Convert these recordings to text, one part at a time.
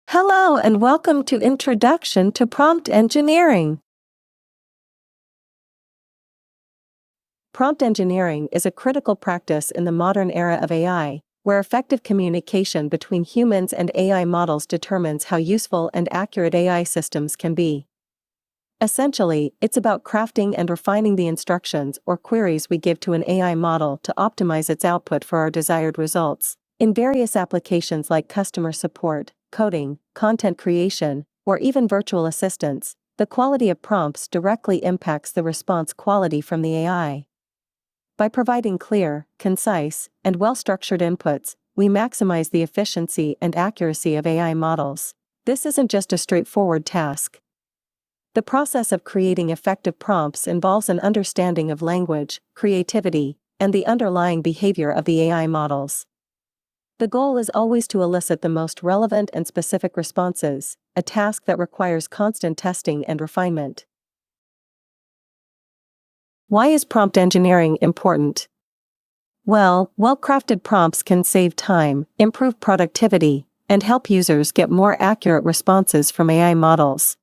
Hello and welcome to Introduction to Prompt Engineering. Prompt engineering is a critical practice in the modern era of AI, where effective communication between humans and AI models determines how useful and accurate AI systems can be. Essentially, it's about crafting and refining the instructions or queries we give to an AI model to optimize its output for our desired results. In various applications like customer support, coding, content creation, or even virtual assistants, the quality of prompts directly impacts the response quality from the AI. By providing clear, concise, and well-structured inputs, we maximize the efficiency and accuracy of AI models. This isn't just a straightforward task. The process of creating effective prompts involves an understanding of language, creativity, and the underlying behavior of the AI models. The goal is always to elicit the most relevant and specific responses, a task that requires constant testing and refinement. Why is prompt engineering important? Well, well-crafted prompts can save time, improve productivity, and help users get more accurate responses from AI models.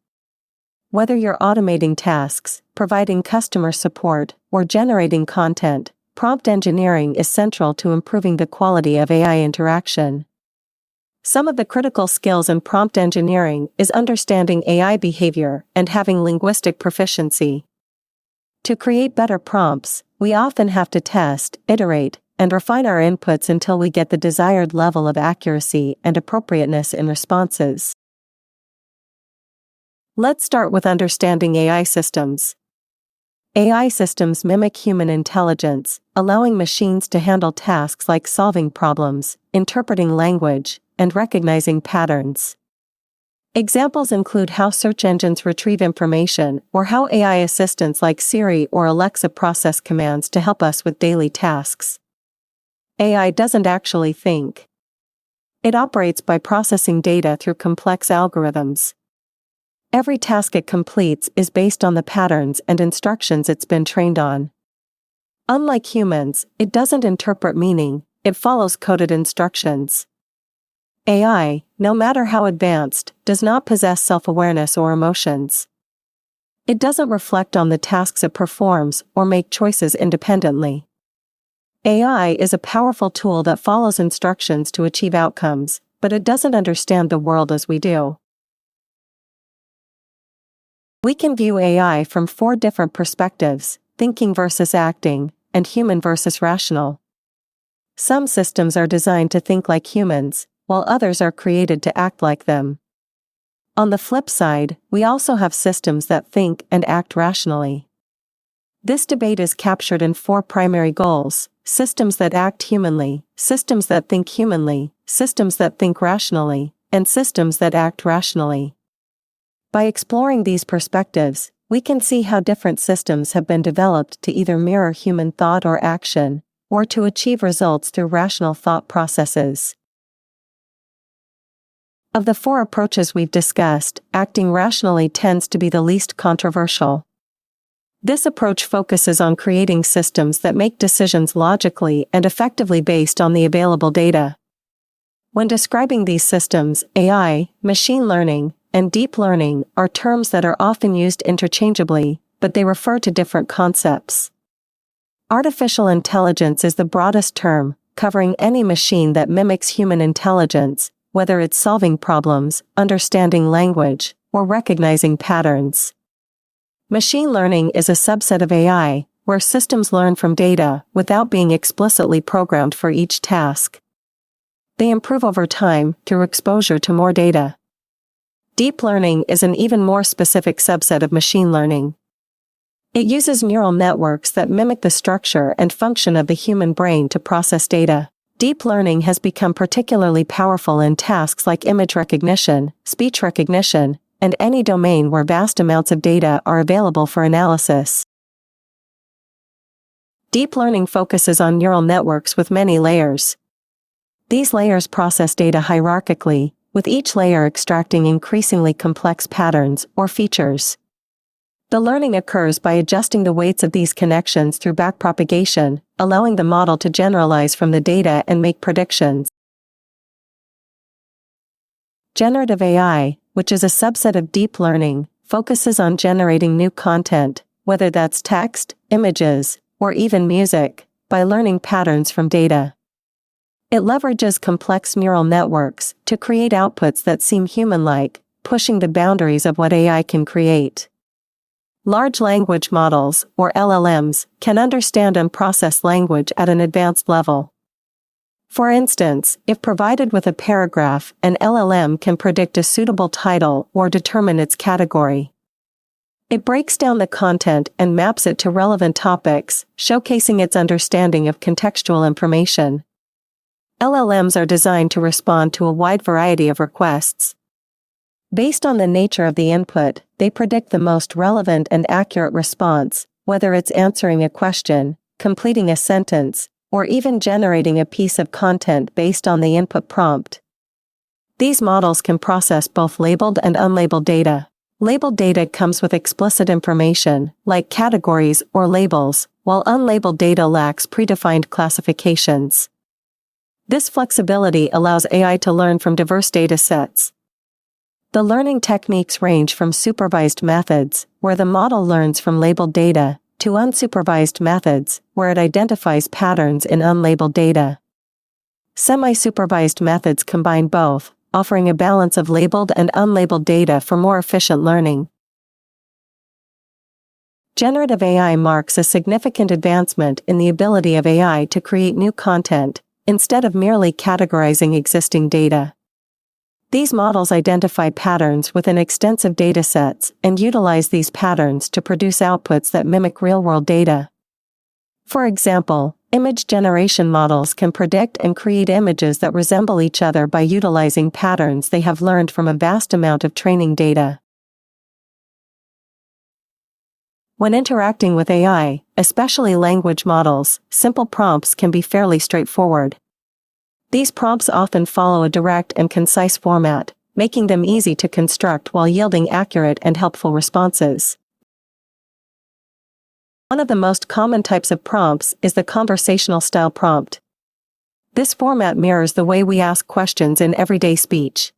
Whether you're automating tasks, providing customer support, or generating content, prompt engineering is central to improving the quality of AI interaction. Some of the critical skills in prompt engineering is understanding AI behavior and having linguistic proficiency. To create better prompts, we often have to test, iterate, and refine our inputs until we get the desired level of accuracy and appropriateness in responses. Let's start with understanding AI systems. AI systems mimic human intelligence, allowing machines to handle tasks like solving problems, interpreting language, and recognizing patterns. Examples include how search engines retrieve information or how AI assistants like Siri or Alexa process commands to help us with daily tasks. AI doesn't actually think. It operates by processing data through complex algorithms. Every task it completes is based on the patterns and instructions it's been trained on. Unlike humans, it doesn't interpret meaning, it follows coded instructions. AI, no matter how advanced, does not possess self-awareness or emotions. It doesn't reflect on the tasks it performs or make choices independently. AI is a powerful tool that follows instructions to achieve outcomes, but it doesn't understand the world as we do. We can view AI from 4 different perspectives: thinking versus acting, and human versus rational. Some systems are designed to think like humans, while others are created to act like them. On the flip side, we also have systems that think and act rationally. This debate is captured in 4 primary goals: systems that act humanly, systems that think humanly, systems that think rationally, and systems that act rationally. By exploring these perspectives, we can see how different systems have been developed to either mirror human thought or action, or to achieve results through rational thought processes. Of the 4 approaches we've discussed, acting rationally tends to be the least controversial. This approach focuses on creating systems that make decisions logically and effectively based on the available data. When describing these systems, AI, machine learning, and deep learning are terms that are often used interchangeably, but they refer to different concepts. Artificial intelligence is the broadest term, covering any machine that mimics human intelligence, whether it's solving problems, understanding language, or recognizing patterns. Machine learning is a subset of AI, where systems learn from data without being explicitly programmed for each task. They improve over time through exposure to more data. Deep learning is an even more specific subset of machine learning. It uses neural networks that mimic the structure and function of the human brain to process data. Deep learning has become particularly powerful in tasks like image recognition, speech recognition, and any domain where vast amounts of data are available for analysis. Deep learning focuses on neural networks with many layers. These layers process data hierarchically, with each layer extracting increasingly complex patterns or features. The learning occurs by adjusting the weights of these connections through backpropagation, allowing the model to generalize from the data and make predictions. Generative AI, which is a subset of deep learning, focuses on generating new content, whether that's text, images, or even music, by learning patterns from data. It leverages complex neural networks to create outputs that seem human-like, pushing the boundaries of what AI can create. Large language models, or LLMs, can understand and process language at an advanced level. For instance, if provided with a paragraph, an LLM can predict a suitable title or determine its category. It breaks down the content and maps it to relevant topics, showcasing its understanding of contextual information. LLMs are designed to respond to a wide variety of requests. Based on the nature of the input, they predict the most relevant and accurate response, whether it's answering a question, completing a sentence, or even generating a piece of content based on the input prompt. These models can process both labeled and unlabeled data. Labeled data comes with explicit information, like categories or labels, while unlabeled data lacks predefined classifications. This flexibility allows AI to learn from diverse data sets. The learning techniques range from supervised methods, where the model learns from labeled data, to unsupervised methods, where it identifies patterns in unlabeled data. Semi-supervised methods combine both, offering a balance of labeled and unlabeled data for more efficient learning. Generative AI marks a significant advancement in the ability of AI to create new content, instead of merely categorizing existing data. These models identify patterns within extensive datasets and utilize these patterns to produce outputs that mimic real-world data. For example, image generation models can predict and create images that resemble each other by utilizing patterns they have learned from a vast amount of training data. When interacting with AI, especially language models, simple prompts can be fairly straightforward. These prompts often follow a direct and concise format, making them easy to construct while yielding accurate and helpful responses. One of the most common types of prompts is the conversational style prompt. This format mirrors the way we ask questions in everyday speech.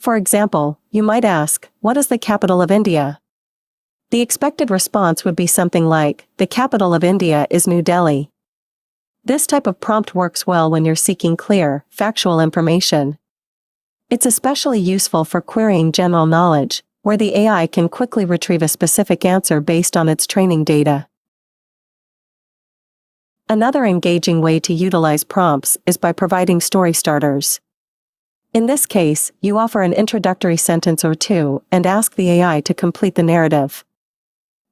For example, you might ask, "What is the capital of India?" The expected response would be something like, "The capital of India is New Delhi." This type of prompt works well when you're seeking clear, factual information. It's especially useful for querying general knowledge, where the AI can quickly retrieve a specific answer based on its training data. Another engaging way to utilize prompts is by providing story starters. In this case, you offer an introductory sentence or two and ask the AI to complete the narrative.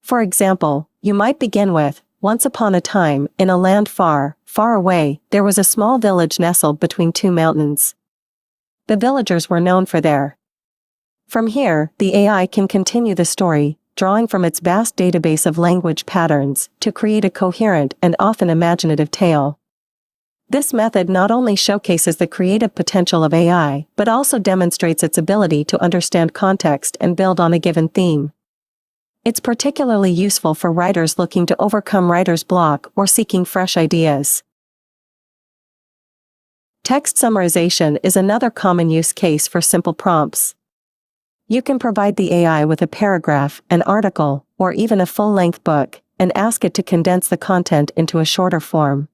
For example, you might begin with, "Once upon a time, in a land far, far away, there was a small village nestled between two mountains. The villagers were known for their..." From here, the AI can continue the story, drawing from its vast database of language patterns, to create a coherent and often imaginative tale. This method not only showcases the creative potential of AI, but also demonstrates its ability to understand context and build on a given theme. It's particularly useful for writers looking to overcome writer's block or seeking fresh ideas. Text summarization is another common use case for simple prompts. You can provide the AI with a paragraph, an article, or even a full-length book, and ask it to condense the content into a shorter form.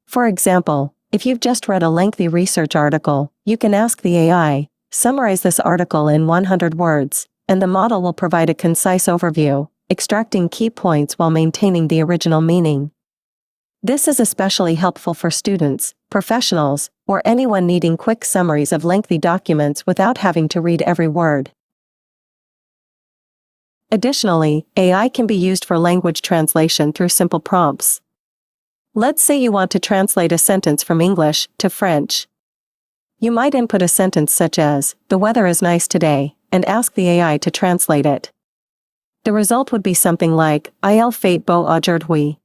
For example, if you've just read a lengthy research article, you can ask the AI, "Summarize this article in 100 words, and the model will provide a concise overview, extracting key points while maintaining the original meaning. This is especially helpful for students, professionals, or anyone needing quick summaries of lengthy documents without having to read every word. Additionally, AI can be used for language translation through simple prompts. Let's say you want to translate a sentence from English to French. You might input a sentence such as, "The weather is nice today," and ask the AI to translate it. The result would be something like, "Il fait beau aujourd'hui."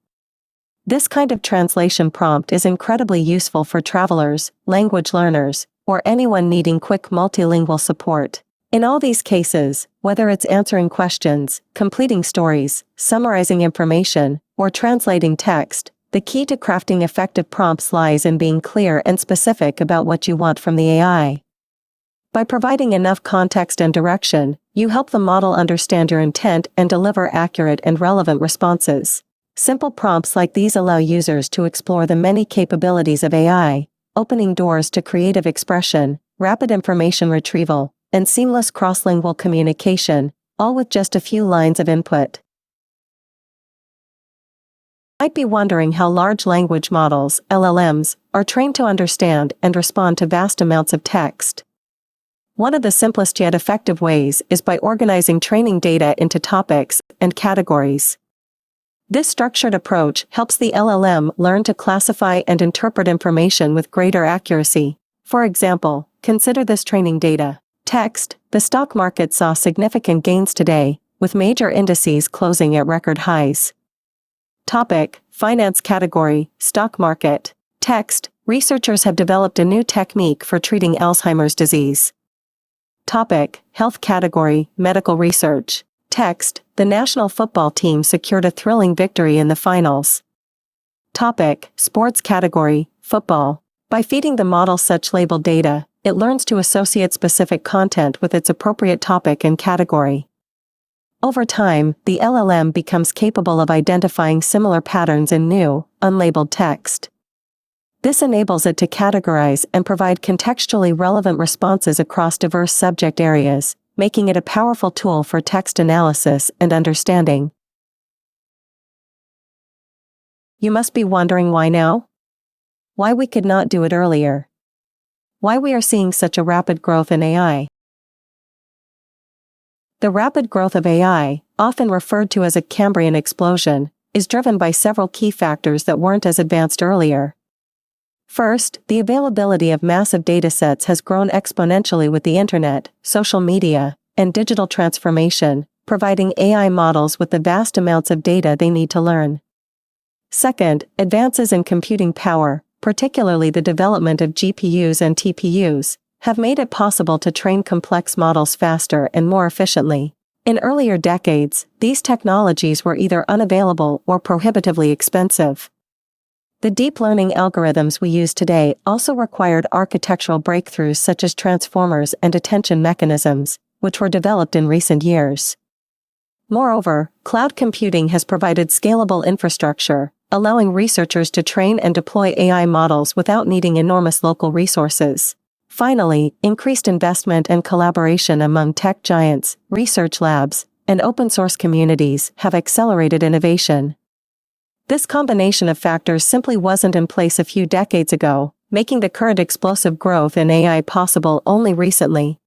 This kind of translation prompt is incredibly useful for travelers, language learners, or anyone needing quick multilingual support. In all these cases, whether it's answering questions, completing stories, summarizing information, or translating text, the key to crafting effective prompts lies in being clear and specific about what you want from the AI. By providing enough context and direction, you help the model understand your intent and deliver accurate and relevant responses. Simple prompts like these allow users to explore the many capabilities of AI, opening doors to creative expression, rapid information retrieval, and seamless cross-lingual communication, all with just a few lines of input. You might be wondering how large language models, LLMs, are trained to understand and respond to vast amounts of text. One of the simplest yet effective ways is by organizing training data into topics and categories. This structured approach helps the LLM learn to classify and interpret information with greater accuracy. For example, consider this training data. Text: the stock market saw significant gains today, with major indices closing at record highs. Topic: finance category, stock market. Text: researchers have developed a new technique for treating Alzheimer's disease. Topic: health category, medical research. Text: the national football team secured a thrilling victory in the finals. Topic: sports category, football. By feeding the model such labeled data, it learns to associate specific content with its appropriate topic and category. Over time, the LLM becomes capable of identifying similar patterns in new, unlabeled text. This enables it to categorize and provide contextually relevant responses across diverse subject areas, making it a powerful tool for text analysis and understanding. You must be wondering why now? Why we could not do it earlier? Why we are seeing such a rapid growth in AI? The rapid growth of AI, often referred to as a Cambrian explosion, is driven by several key factors that weren't as advanced earlier. First, the availability of massive datasets has grown exponentially with the internet, social media, and digital transformation, providing AI models with the vast amounts of data they need to learn. Second, advances in computing power, particularly the development of GPUs and TPUs, have made it possible to train complex models faster and more efficiently. In earlier decades, these technologies were either unavailable or prohibitively expensive. The deep learning algorithms we use today also required architectural breakthroughs such as transformers and attention mechanisms, which were developed in recent years. Moreover, cloud computing has provided scalable infrastructure, allowing researchers to train and deploy AI models without needing enormous local resources. Finally, increased investment and collaboration among tech giants, research labs, and open-source communities have accelerated innovation. This combination of factors simply wasn't in place a few decades ago, making the current explosive growth in AI possible only recently.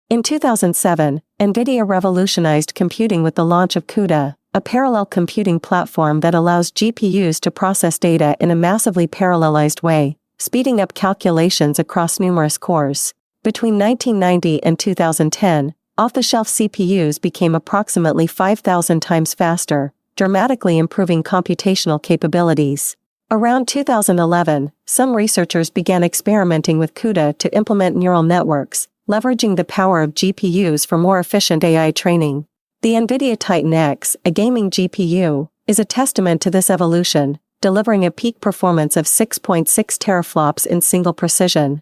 In 2007, NVIDIA revolutionized computing with the launch of CUDA, a parallel computing platform that allows GPUs to process data in a massively parallelized way, speeding up calculations across numerous cores. Between 1990 and 2010, off-the-shelf CPUs became approximately 5,000 times faster, dramatically improving computational capabilities. Around 2011, some researchers began experimenting with CUDA to implement neural networks, leveraging the power of GPUs for more efficient AI training. The NVIDIA Titan X, a gaming GPU, is a testament to this evolution, delivering a peak performance of 6.6 teraflops in single precision.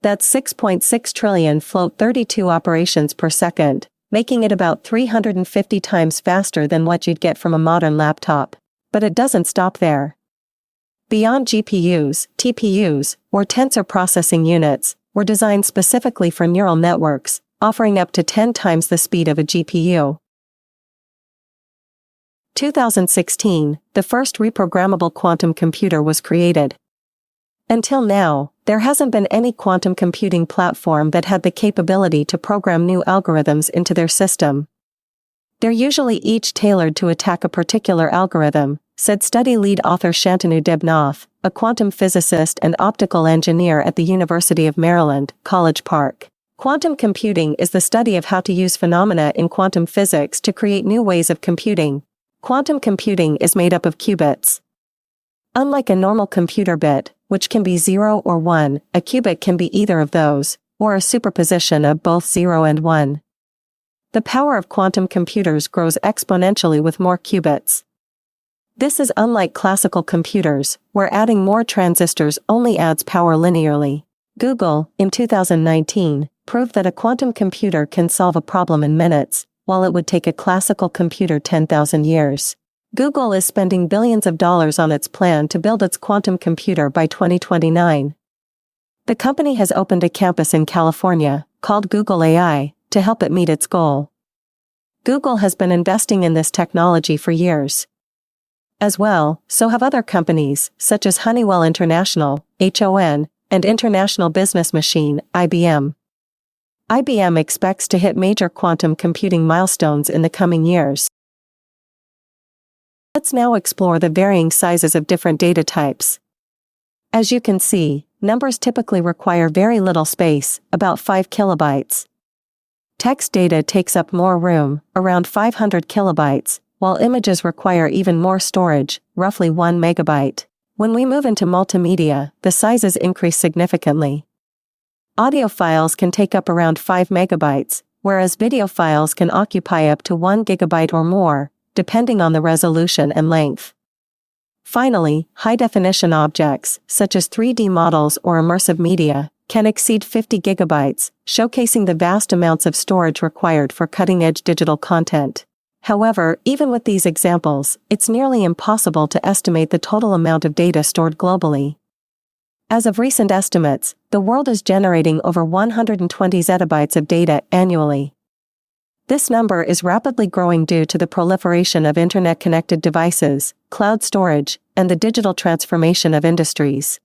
That's 6.6 trillion float 32 operations per second, making it about 350 times faster than what you'd get from a modern laptop. But it doesn't stop there. Beyond GPUs, TPUs, or tensor processing units, were designed specifically for neural networks, offering up to 10 times the speed of a GPU. 2016, the first reprogrammable quantum computer was created. Until now, there hasn't been any quantum computing platform that had the capability to program new algorithms into their system. They're usually each tailored to attack a particular algorithm, said study lead author Shantanu Debnath, a quantum physicist and optical engineer at the University of Maryland, College Park. Quantum computing is the study of how to use phenomena in quantum physics to create new ways of computing. Quantum computing is made up of qubits. Unlike a normal computer bit, which can be 0 or 1, a qubit can be either of those, or a superposition of both 0 and 1. The power of quantum computers grows exponentially with more qubits. This is unlike classical computers, where adding more transistors only adds power linearly. Google, in 2019, proved that a quantum computer can solve a problem in minutes, while it would take a classical computer 10,000 years. Google is spending billions of dollars on its plan to build its quantum computer by 2029. The company has opened a campus in California, called Google AI, to help it meet its goal. Google has been investing in this technology for years. As well, so have other companies, such as Honeywell International, S01, and International Business Machine, IBM. IBM expects to hit major quantum computing milestones in the coming years. Let's now explore the varying sizes of different data types. As you can see, numbers typically require very little space, about 5 kilobytes. Text data takes up more room, around 500 kilobytes, while images require even more storage, roughly 1 megabyte. When we move into multimedia, the sizes increase significantly. Audio files can take up around 5 megabytes, whereas video files can occupy up to 1 gigabyte or more, depending on the resolution and length. Finally, high-definition objects, such as 3D models or immersive media, can exceed 50 gigabytes, showcasing the vast amounts of storage required for cutting-edge digital content. However, even with these examples, it's nearly impossible to estimate the total amount of data stored globally. As of recent estimates, the world is generating over 120 zettabytes of data annually. This number is rapidly growing due to the proliferation of internet-connected devices, cloud storage, and the digital transformation of industries.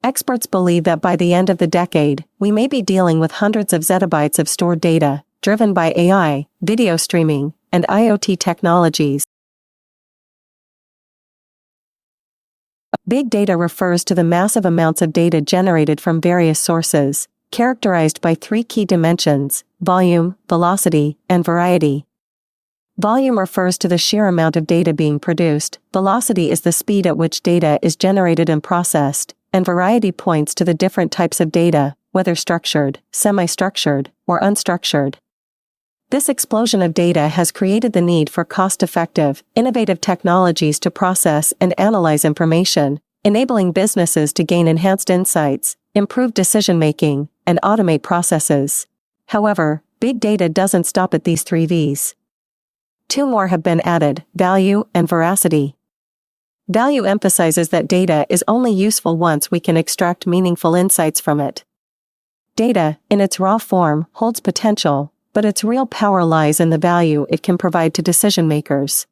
Experts believe that by the end of the decade, we may be dealing with hundreds of zettabytes of stored data, driven by AI, video streaming, and IoT technologies. Big data refers to the massive amounts of data generated from various sources, characterized by 3 key dimensions: volume, velocity, and variety. Volume refers to the sheer amount of data being produced, velocity is the speed at which data is generated and processed, and variety points to the different types of data, whether structured, semi-structured, or unstructured. This explosion of data has created the need for cost-effective, innovative technologies to process and analyze information, enabling businesses to gain enhanced insights, improve decision-making, and automate processes. However, big data doesn't stop at these 3 V's. 2 more have been added: value and veracity. Value emphasizes that data is only useful once we can extract meaningful insights from it. Data, in its raw form, holds potential, but its real power lies in the value it can provide to decision-makers.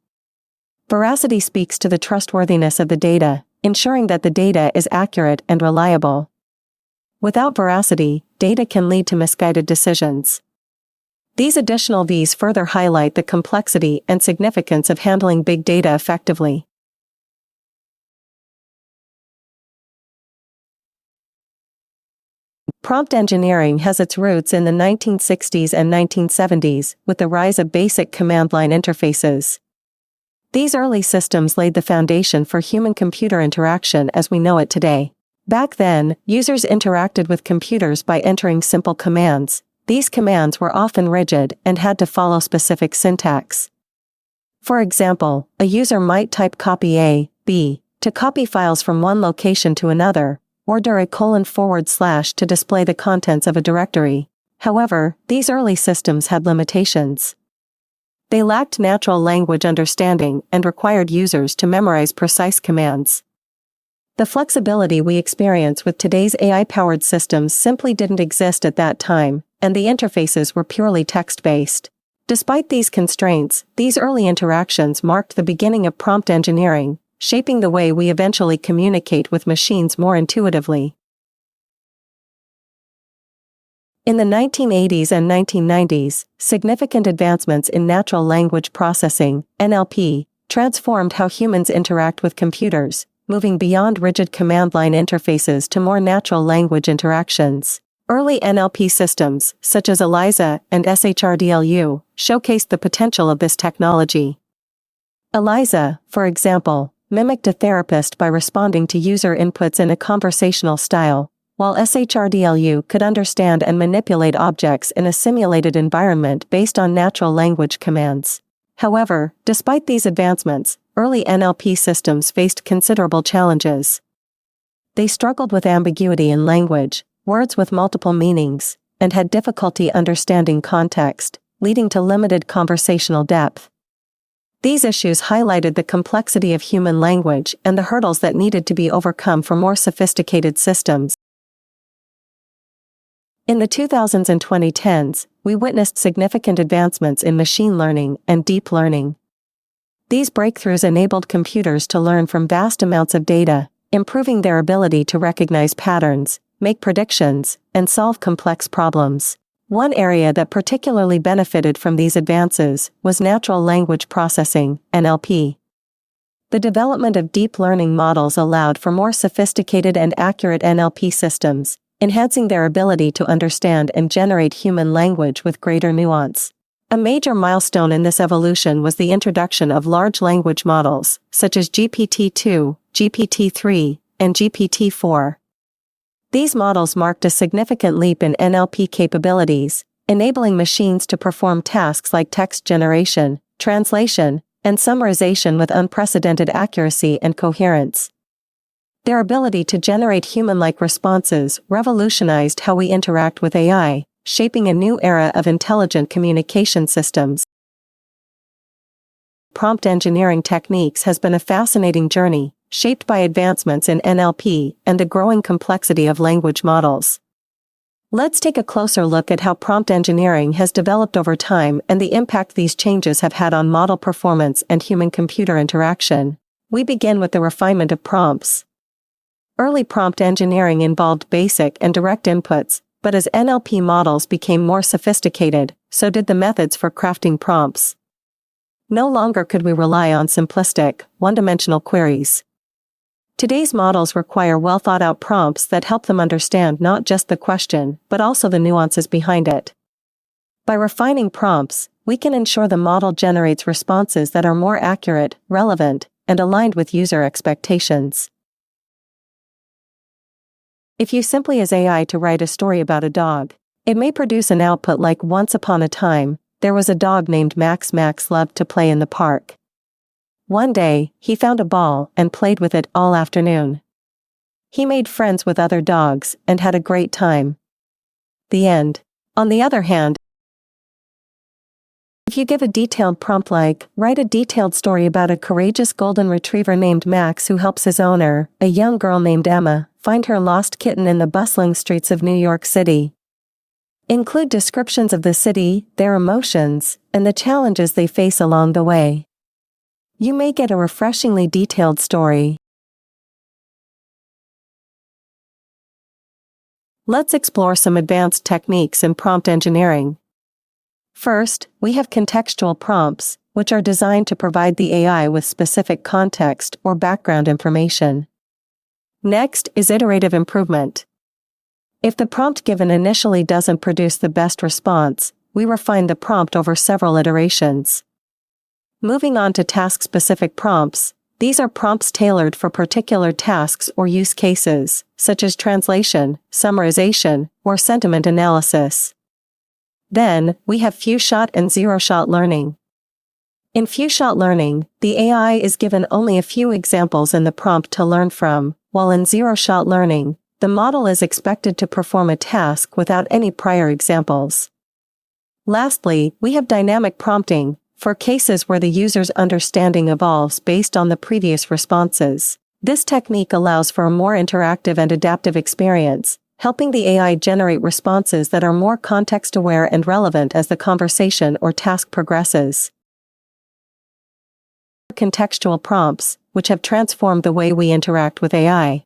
Veracity speaks to the trustworthiness of the data, ensuring that the data is accurate and reliable. Without veracity, data can lead to misguided decisions. These additional V's further highlight the complexity and significance of handling big data effectively. Prompt engineering has its roots in the 1960s and 1970s, with the rise of basic command line interfaces. These early systems laid the foundation for human-computer interaction as we know it today. Back then, users interacted with computers by entering simple commands. These commands were often rigid and had to follow specific syntax. For example, a user might type copy A, B, to copy files from one location to another, or dir :// to display the contents of a directory. However, these early systems had limitations. They lacked natural language understanding and required users to memorize precise commands. The flexibility we experience with today's AI-powered systems simply didn't exist at that time, and the interfaces were purely text-based. Despite these constraints, these early interactions marked the beginning of prompt engineering, shaping the way we eventually communicate with machines more intuitively. In the 1980s and 1990s, significant advancements in natural language processing, NLP, transformed how humans interact with computers, moving beyond rigid command line interfaces to more natural language interactions. Early NLP systems, such as ELIZA and SHRDLU, showcased the potential of this technology. ELIZA, for example, mimicked a therapist by responding to user inputs in a conversational style, while SHRDLU could understand and manipulate objects in a simulated environment based on natural language commands. However, despite these advancements, early NLP systems faced considerable challenges. They struggled with ambiguity in language, words with multiple meanings, and had difficulty understanding context, leading to limited conversational depth. These issues highlighted the complexity of human language and the hurdles that needed to be overcome for more sophisticated systems. In the 2000s and 2010s, we witnessed significant advancements in machine learning and deep learning. These breakthroughs enabled computers to learn from vast amounts of data, improving their ability to recognize patterns, make predictions, and solve complex problems. One area that particularly benefited from these advances was natural language processing, NLP. The development of deep learning models allowed for more sophisticated and accurate NLP systems, enhancing their ability to understand and generate human language with greater nuance. A major milestone in this evolution was the introduction of large language models, such as GPT-2, GPT-3, and GPT-4. These models marked a significant leap in NLP capabilities, enabling machines to perform tasks like text generation, translation, and summarization with unprecedented accuracy and coherence. Their ability to generate human-like responses revolutionized how we interact with AI, shaping a new era of intelligent communication systems. Prompt engineering techniques has been a fascinating journey, shaped by advancements in NLP and the growing complexity of language models. Let's take a closer look at how prompt engineering has developed over time and the impact these changes have had on model performance and human-computer interaction. We begin with the refinement of prompts. Early prompt engineering involved basic and direct inputs, but as NLP models became more sophisticated, so did the methods for crafting prompts. No longer could we rely on simplistic, one-dimensional queries. Today's models require well-thought-out prompts that help them understand not just the question, but also the nuances behind it. By refining prompts, we can ensure the model generates responses that are more accurate, relevant, and aligned with user expectations. If you simply ask AI to write a story about a dog, it may produce an output like "Once upon a time, there was a dog named Max. Max loved to play in the park. One day, he found a ball and played with it all afternoon. He made friends with other dogs and had a great time." The end. On the other hand, if you give a detailed prompt like, "Write a detailed story about a courageous golden retriever named Max who helps his owner, a young girl named Emma, find her lost kitten in the bustling streets of New York City. Include descriptions of the city, their emotions, and the challenges they face along the way," you may get a refreshingly detailed story. Let's explore some advanced techniques in prompt engineering. First, we have contextual prompts, which are designed to provide the AI with specific context or background information. Next is iterative improvement. If the prompt given initially doesn't produce the best response, we refine the prompt over several iterations. Moving on to task-specific prompts, these are prompts tailored for particular tasks or use cases, such as translation, summarization, or sentiment analysis. Then, we have few-shot and zero-shot learning. In few-shot learning, the AI is given only a few examples in the prompt to learn from, while in zero-shot learning, the model is expected to perform a task without any prior examples. Lastly, we have dynamic prompting, for cases where the user's understanding evolves based on the previous responses. This technique allows for a more interactive and adaptive experience, helping the AI generate responses that are more context-aware and relevant as the conversation or task progresses. Contextual prompts, which have transformed the way we interact with AI.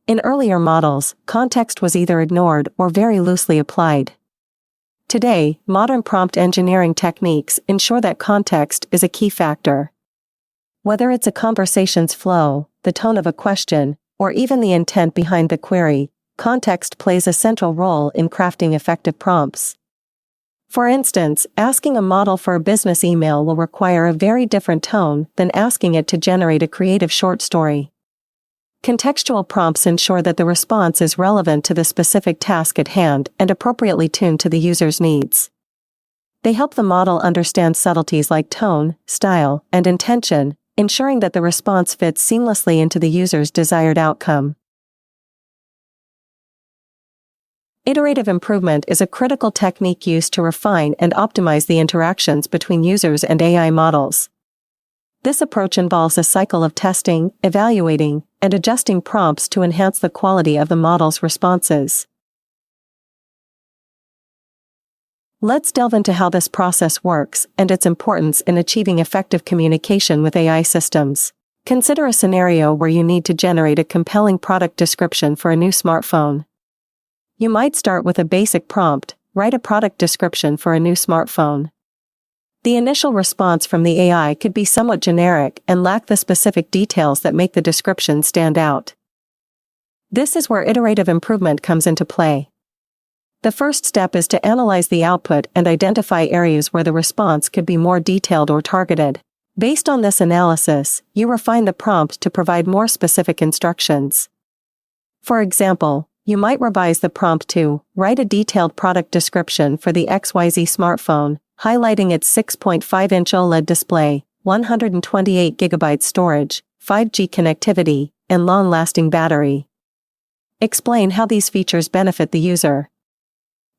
In earlier models, context was either ignored or very loosely applied. Today, modern prompt engineering techniques ensure that context is a key factor. Whether it's a conversation's flow, the tone of a question, or even the intent behind the query, context plays a central role in crafting effective prompts. For instance, asking a model for a business email will require a very different tone than asking it to generate a creative short story. Contextual prompts ensure that the response is relevant to the specific task at hand and appropriately tuned to the user's needs. They help the model understand subtleties like tone, style, and intention, ensuring that the response fits seamlessly into the user's desired outcome. Iterative improvement is a critical technique used to refine and optimize the interactions between users and AI models. This approach involves a cycle of testing, evaluating, and adjusting prompts to enhance the quality of the model's responses. Let's delve into how this process works and its importance in achieving effective communication with AI systems. Consider a scenario where you need to generate a compelling product description for a new smartphone. You might start with a basic prompt: write a product description for a new smartphone. The initial response from the AI could be somewhat generic and lack the specific details that make the description stand out. This is where iterative improvement comes into play. The first step is to analyze the output and identify areas where the response could be more detailed or targeted. Based on this analysis, you refine the prompt to provide more specific instructions. For example, you might revise the prompt to write a detailed product description for the XYZ smartphone, highlighting its 6.5-inch OLED display, 128GB storage, 5G connectivity, and long-lasting battery. Explain how these features benefit the user.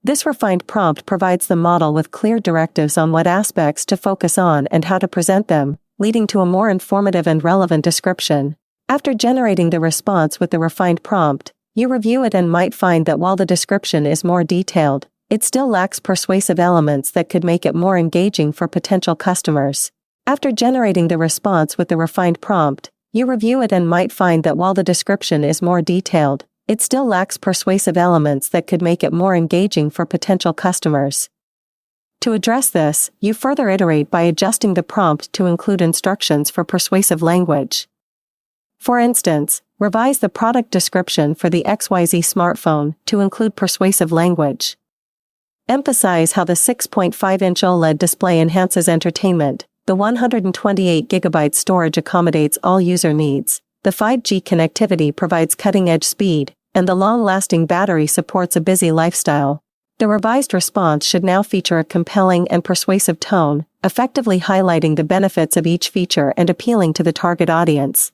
This refined prompt provides the model with clear directives on what aspects to focus on and how to present them, leading to a more informative and relevant description. After generating the response with the refined prompt, you review it and might find that while the description is more detailed, it still lacks persuasive elements that could make it more engaging for potential customers. After generating the response with the refined prompt, you review it and might find that while the description is more detailed, it still lacks persuasive elements that could make it more engaging for potential customers. To address this, you further iterate by adjusting the prompt to include instructions for persuasive language. For instance, revise the product description for the XYZ smartphone to include persuasive language. Emphasize how the 6.5-inch OLED display enhances entertainment, the 128GB storage accommodates all user needs, the 5G connectivity provides cutting-edge speed, and the long-lasting battery supports a busy lifestyle. The revised response should now feature a compelling and persuasive tone, effectively highlighting the benefits of each feature and appealing to the target audience.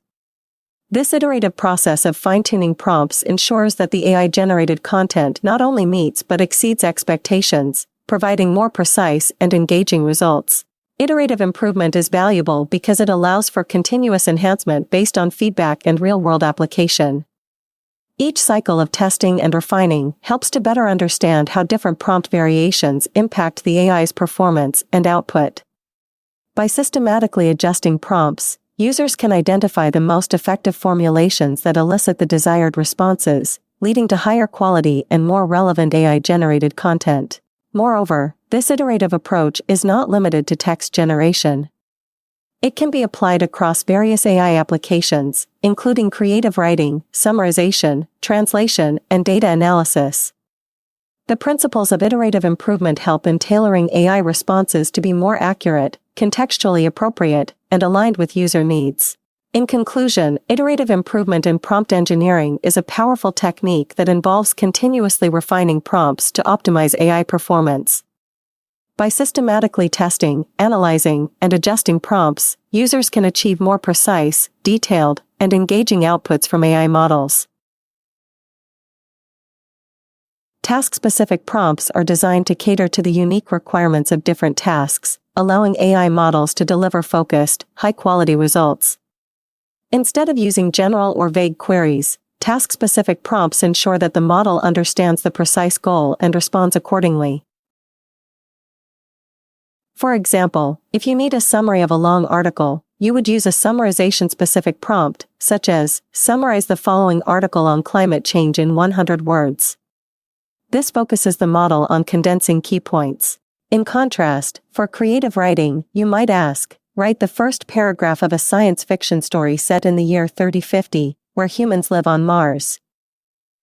This iterative process of fine-tuning prompts ensures that the AI-generated content not only meets but exceeds expectations, providing more precise and engaging results. Iterative improvement is valuable because it allows for continuous enhancement based on feedback and real-world application. Each cycle of testing and refining helps to better understand how different prompt variations impact the AI's performance and output. By systematically adjusting prompts, users can identify the most effective formulations that elicit the desired responses, leading to higher quality and more relevant AI-generated content. Moreover, this iterative approach is not limited to text generation. It can be applied across various AI applications, including creative writing, summarization, translation, and data analysis. The principles of iterative improvement help in tailoring AI responses to be more accurate, contextually appropriate, and aligned with user needs. In conclusion, iterative improvement in prompt engineering is a powerful technique that involves continuously refining prompts to optimize AI performance. By systematically testing, analyzing, and adjusting prompts, users can achieve more precise, detailed, and engaging outputs from AI models. Task-specific prompts are designed to cater to the unique requirements of different tasks, allowing AI models to deliver focused, high-quality results. Instead of using general or vague queries, task-specific prompts ensure that the model understands the precise goal and responds accordingly. For example, if you need a summary of a long article, you would use a summarization-specific prompt, such as, "Summarize the following article on climate change in 100 words." This focuses the model on condensing key points. In contrast, for creative writing, you might ask, "Write the first paragraph of a science fiction story set in the year 3050, where humans live on Mars."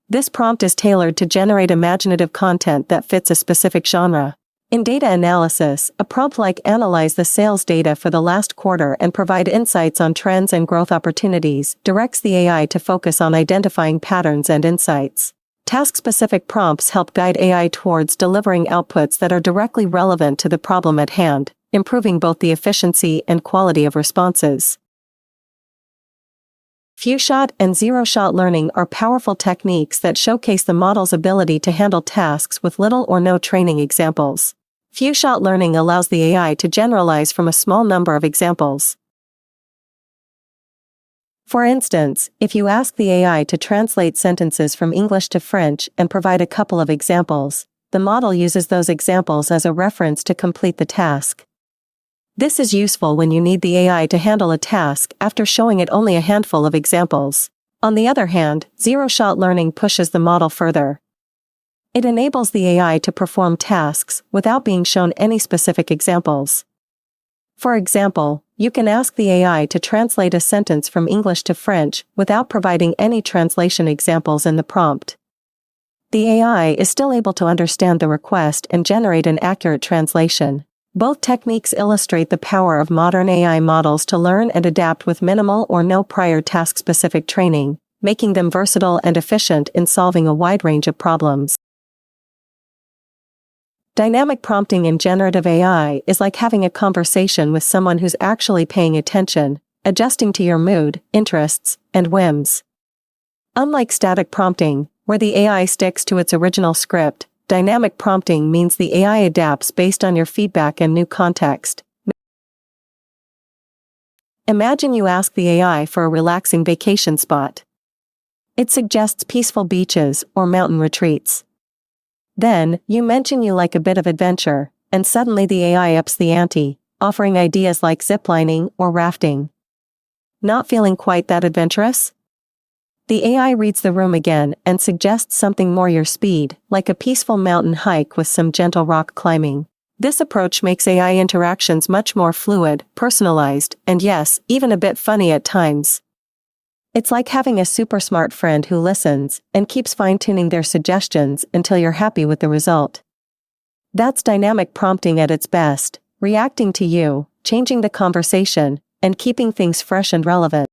This prompt is tailored to generate imaginative content that fits a specific genre. In data analysis, a prompt like "Analyze the sales data for the last quarter and provide insights on trends and growth opportunities" directs the AI to focus on identifying patterns and insights. Task-specific prompts help guide AI towards delivering outputs that are directly relevant to the problem at hand, improving both the efficiency and quality of responses. Few-shot and zero-shot learning are powerful techniques that showcase the model's ability to handle tasks with little or no training examples. Few-shot learning allows the AI to generalize from a small number of examples. For instance, if you ask the AI to translate sentences from English to French and provide a couple of examples, the model uses those examples as a reference to complete the task. This is useful when you need the AI to handle a task after showing it only a handful of examples. On the other hand, zero-shot learning pushes the model further. It enables the AI to perform tasks without being shown any specific examples. For example, you can ask the AI to translate a sentence from English to French without providing any translation examples in the prompt. The AI is still able to understand the request and generate an accurate translation. Both techniques illustrate the power of modern AI models to learn and adapt with minimal or no prior task-specific training, making them versatile and efficient in solving a wide range of problems. Dynamic prompting in generative AI is like having a conversation with someone who's actually paying attention, adjusting to your mood, interests, and whims. Unlike static prompting, where the AI sticks to its original script, dynamic prompting means the AI adapts based on your feedback and new context. Imagine you ask the AI for a relaxing vacation spot. It suggests peaceful beaches or mountain retreats. Then, you mention you like a bit of adventure, and suddenly the AI ups the ante, offering ideas like ziplining or rafting. Not feeling quite that adventurous? The AI reads the room again and suggests something more your speed, like a peaceful mountain hike with some gentle rock climbing. This approach makes AI interactions much more fluid, personalized, and yes, even a bit funny at times. It's like having a super smart friend who listens and keeps fine-tuning their suggestions until you're happy with the result. That's dynamic prompting at its best, reacting to you, changing the conversation, and keeping things fresh and relevant.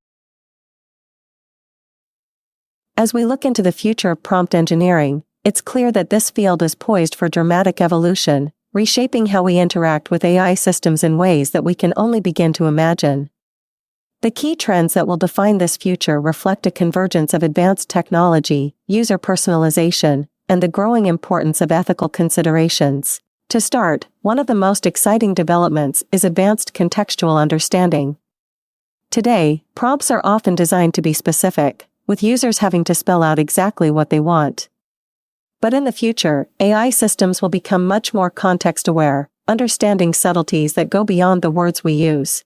As we look into the future of prompt engineering, it's clear that this field is poised for dramatic evolution, reshaping how we interact with AI systems in ways that we can only begin to imagine. The key trends that will define this future reflect a convergence of advanced technology, user personalization, and the growing importance of ethical considerations. To start, one of the most exciting developments is advanced contextual understanding. Today, prompts are often designed to be specific, with users having to spell out exactly what they want. But in the future, AI systems will become much more context-aware, understanding subtleties that go beyond the words we use.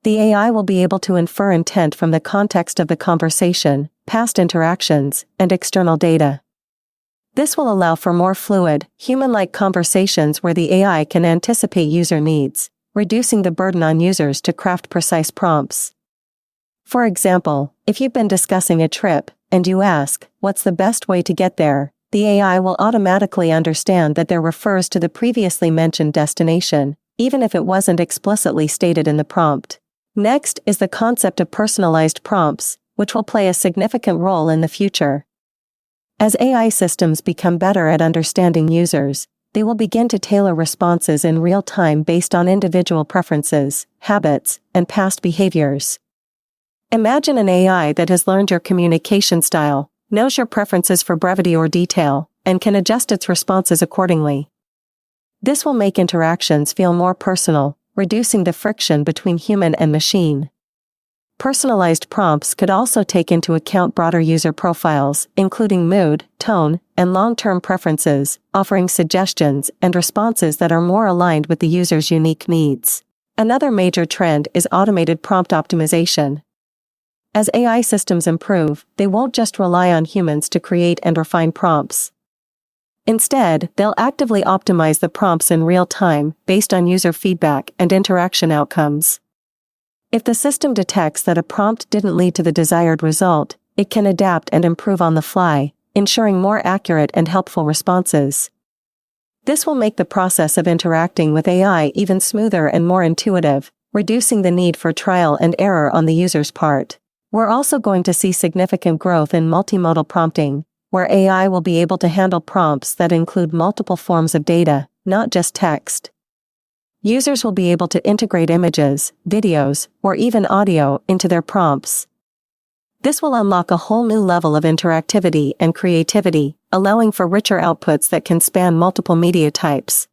The AI will be able to infer intent from the context of the conversation, past interactions, and external data. This will allow for more fluid, human-like conversations where the AI can anticipate user needs, reducing the burden on users to craft precise prompts. For example, if you've been discussing a trip, and you ask, "What's the best way to get there?" the AI will automatically understand that there refers to the previously mentioned destination, even if it wasn't explicitly stated in the prompt. Next is the concept of personalized prompts, which will play a significant role in the future. As AI systems become better at understanding users, they will begin to tailor responses in real time based on individual preferences, habits, and past behaviors. Imagine an AI that has learned your communication style, knows your preferences for brevity or detail, and can adjust its responses accordingly. This will make interactions feel more personal, reducing the friction between human and machine. Personalized prompts could also take into account broader user profiles, including mood, tone, and long-term preferences, offering suggestions and responses that are more aligned with the user's unique needs. Another major trend is automated prompt optimization. As AI systems improve, they won't just rely on humans to create and refine prompts. Instead, they'll actively optimize the prompts in real time, based on user feedback and interaction outcomes. If the system detects that a prompt didn't lead to the desired result, it can adapt and improve on the fly, ensuring more accurate and helpful responses. This will make the process of interacting with AI even smoother and more intuitive, reducing the need for trial and error on the user's part. We're also going to see significant growth in multimodal prompting, where AI will be able to handle prompts that include multiple forms of data, not just text. Users will be able to integrate images, videos, or even audio into their prompts. This will unlock a whole new level of interactivity and creativity, allowing for richer outputs that can span multiple media types.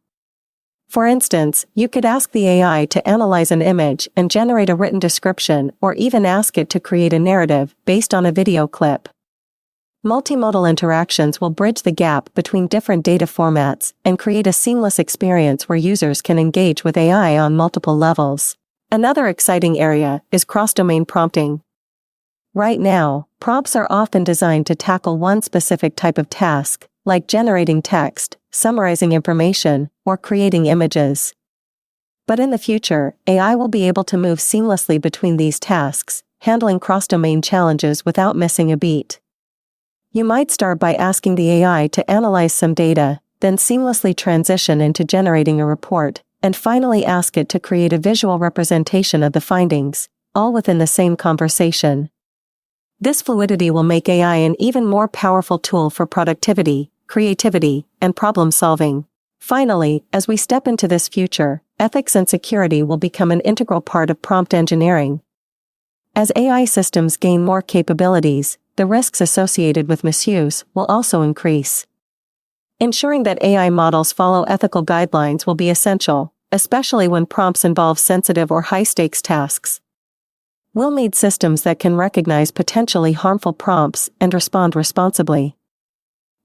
For instance, you could ask the AI to analyze an image and generate a written description, or even ask it to create a narrative based on a video clip. Multimodal interactions will bridge the gap between different data formats and create a seamless experience where users can engage with AI on multiple levels. Another exciting area is cross-domain prompting. Right now, prompts are often designed to tackle one specific type of task, like generating text, summarizing information, or creating images. But in the future, AI will be able to move seamlessly between these tasks, handling cross-domain challenges without missing a beat. You might start by asking the AI to analyze some data, then seamlessly transition into generating a report, and finally ask it to create a visual representation of the findings, all within the same conversation. This fluidity will make AI an even more powerful tool for productivity, creativity, and problem-solving. Finally, as we step into this future, ethics and security will become an integral part of prompt engineering. As AI systems gain more capabilities, the risks associated with misuse will also increase. Ensuring that AI models follow ethical guidelines will be essential, especially when prompts involve sensitive or high-stakes tasks. We'll need systems that can recognize potentially harmful prompts and respond responsibly.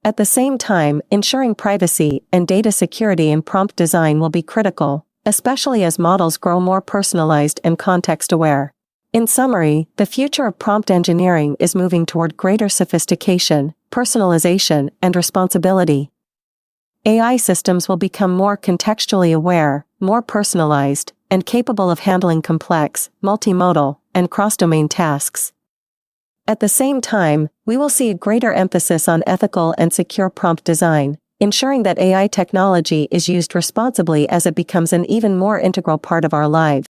At the same time, ensuring privacy and data security in prompt design will be critical, especially as models grow more personalized and context-aware. In summary, the future of prompt engineering is moving toward greater sophistication, personalization, and responsibility. AI systems will become more contextually aware, more personalized, and capable of handling complex, multimodal, and cross-domain tasks. At the same time, we will see a greater emphasis on ethical and secure prompt design, ensuring that AI technology is used responsibly as it becomes an even more integral part of our lives.